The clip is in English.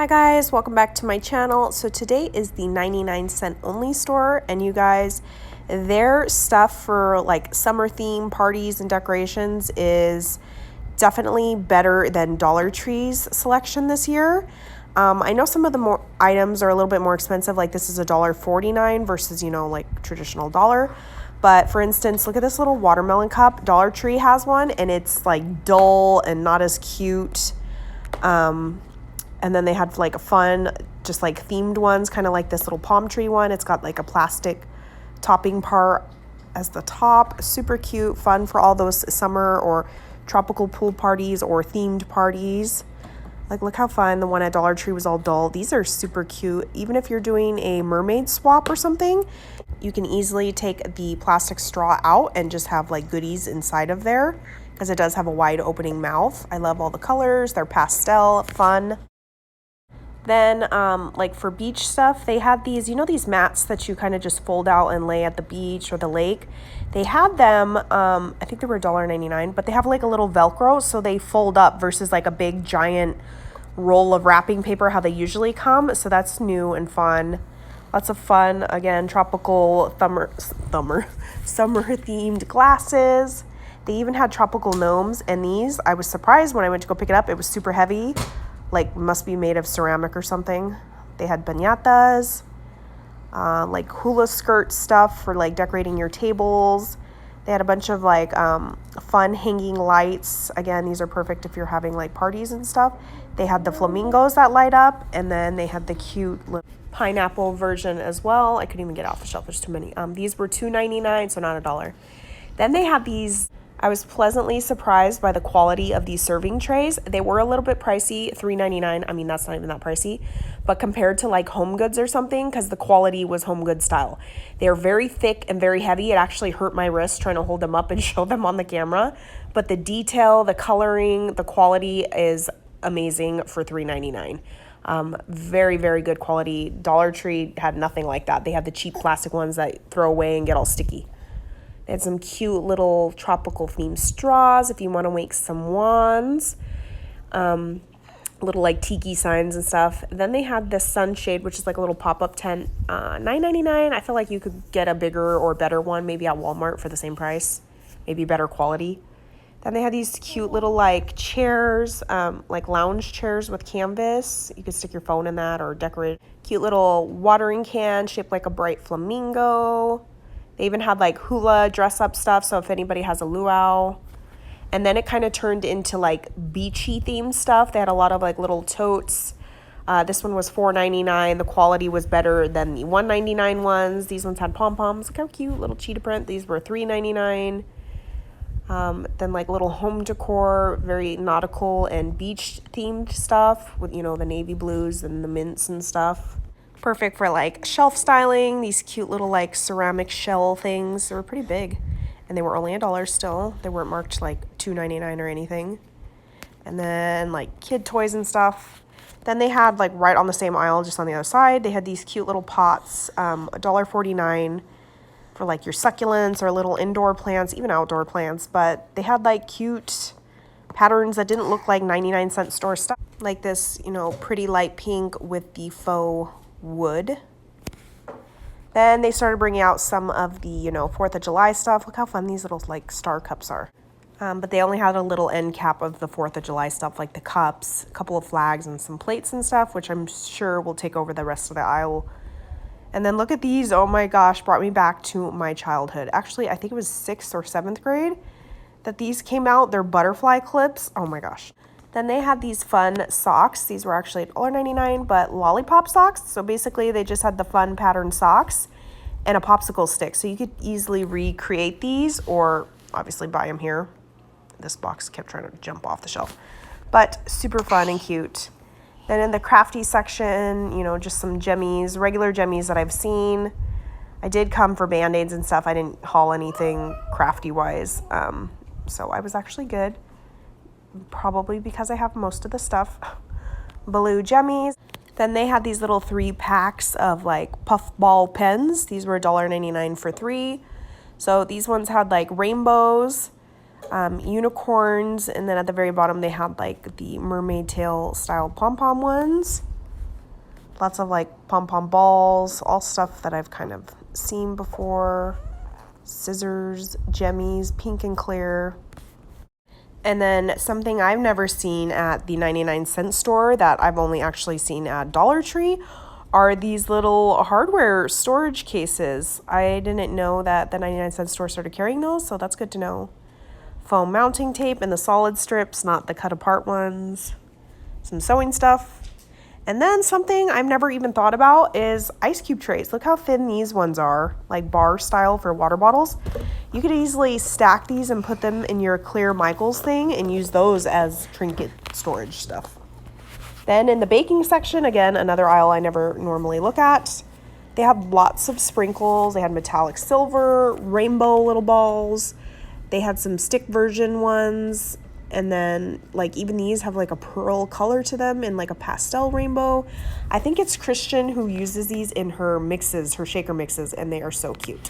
Hi guys, welcome back to my channel. So today is the 99-cent only store, and you guys, their stuff for like summer theme parties and decorations is definitely better than Dollar Tree's selection this year. I know some of the more items are a little bit more expensive, like this is $1.49 versus, like traditional dollar. But for instance, look at this little watermelon cup. Dollar Tree has one and it's like dull and not as cute. And then they had like a fun, just like themed ones, kind of like this little palm tree one. It's got like a plastic topping part as the top. Super cute, fun for all those summer or tropical pool parties or themed parties. Like, look how fun. The one at Dollar Tree was all dull. These are super cute. Even if you're doing a mermaid swap or something, you can easily take the plastic straw out and just have like goodies inside of there because it does have a wide opening mouth. I love all the colors. They're pastel, fun. Then, like for beach stuff, they had these, these mats that you kind of just fold out and lay at the beach or the lake. They had them, I think they were $1.99, but they have like a little Velcro, so they fold up versus like a big giant roll of wrapping paper, how they usually come. So that's new and fun. Lots of fun, again, tropical summer themed glasses. They even had tropical gnomes, and these, I was surprised when I went to go pick it up. It was super heavy. Like must be made of ceramic or something. They had piñatas, like hula skirt stuff for like decorating your tables. They had a bunch of like fun hanging lights. Again, these are perfect if you're having like parties and stuff. They had the flamingos that light up, and then they had the cute pineapple version as well. I couldn't even get off the shelf, there's too many. These were $2.99, so not $1. Then they had these. I was pleasantly surprised by the quality of these serving trays. They were a little bit pricey, $3.99. I mean, that's not even that pricey. But compared to like Home Goods or something, because the quality was Home Goods style. They are very thick and very heavy. It actually hurt my wrist trying to hold them up and show them on the camera. But the detail, the coloring, the quality is amazing for $3.99. Very, very good quality. Dollar Tree had nothing like that. They had the cheap plastic ones that throw away and get all sticky. They had some cute little tropical themed straws if you want to make some wands. Little like tiki signs and stuff. Then they had this sunshade, which is like a little pop-up tent. $9.99. I feel like you could get a bigger or better one maybe at Walmart for the same price. Maybe better quality. Then they had these cute little like chairs, like lounge chairs with canvas. You could stick your phone in that or decorate. Cute little watering can shaped like a bright flamingo. They even had like hula dress-up stuff, so if anybody has a luau. And then it kind of turned into like beachy themed stuff. They had a lot of like little totes. This one was $4.99. The quality was better than the $1.99 ones. These ones had pom-poms. Look how cute, little cheetah print. These were $3.99. Then like little home decor, very nautical and beach themed stuff with, the navy blues and the mints and stuff. Perfect for like shelf styling. These cute little like ceramic shell things. They were pretty big and they were only $1 still. They weren't marked like $2.99 or anything. And then like kid toys and stuff. Then they had like right on the same aisle, just on the other side, they had these cute little pots, $1.49 for like your succulents or little indoor plants, even outdoor plants. But they had like cute patterns that didn't look like 99-cent store stuff. Like this, pretty light pink with the faux wood. Then they started bringing out some of the 4th of July stuff. Look how fun these little like star cups are. But they only had a little end cap of the 4th of July stuff, like the cups, a couple of flags and some plates and stuff, which I'm sure will take over the rest of the aisle. And then look at these. Oh my gosh, brought me back to my childhood. Actually, I think it was 6th or 7th grade that these came out. They're butterfly clips. Oh my gosh. Then they had these fun socks. These were actually $1.99, but Lollipop Socks. So basically they just had the fun patterned socks and a popsicle stick. So you could easily recreate these or obviously buy them here. This box kept trying to jump off the shelf, but super fun and cute. Then in the crafty section, just some jemmies, regular jemmies that I've seen. I did come for Band-Aids and stuff. I didn't haul anything crafty wise. So I was actually good. Probably because I have most of the stuff. Blue jemmies. Then they had these little 3 packs of like puffball pens. These were $1.99 for 3. So these ones had like rainbows, unicorns, and then at the very bottom they had like the mermaid tail style pom-pom ones. Lots of like pom-pom balls, all stuff that I've kind of seen before. Scissors, jemmies, pink and clear. And then something I've never seen at the 99-cent store that I've only actually seen at Dollar Tree are these little hardware storage cases. I didn't know that the 99-cent store started carrying those, so that's good to know. Foam mounting tape and the solid strips, not the cut apart ones. Some sewing stuff. And then something I've never even thought about is ice cube trays. Look how thin these ones are, like bar style for water bottles. You could easily stack these and put them in your clear Michaels thing and use those as trinket storage stuff. Then in the baking section, again, another aisle I never normally look at. They had lots of sprinkles. They had metallic silver, rainbow little balls. They had some stick version ones. And then like even these have like a pearl color to them in like a pastel rainbow. I think it's Christian who uses these in her mixes, her shaker mixes, and they are so cute.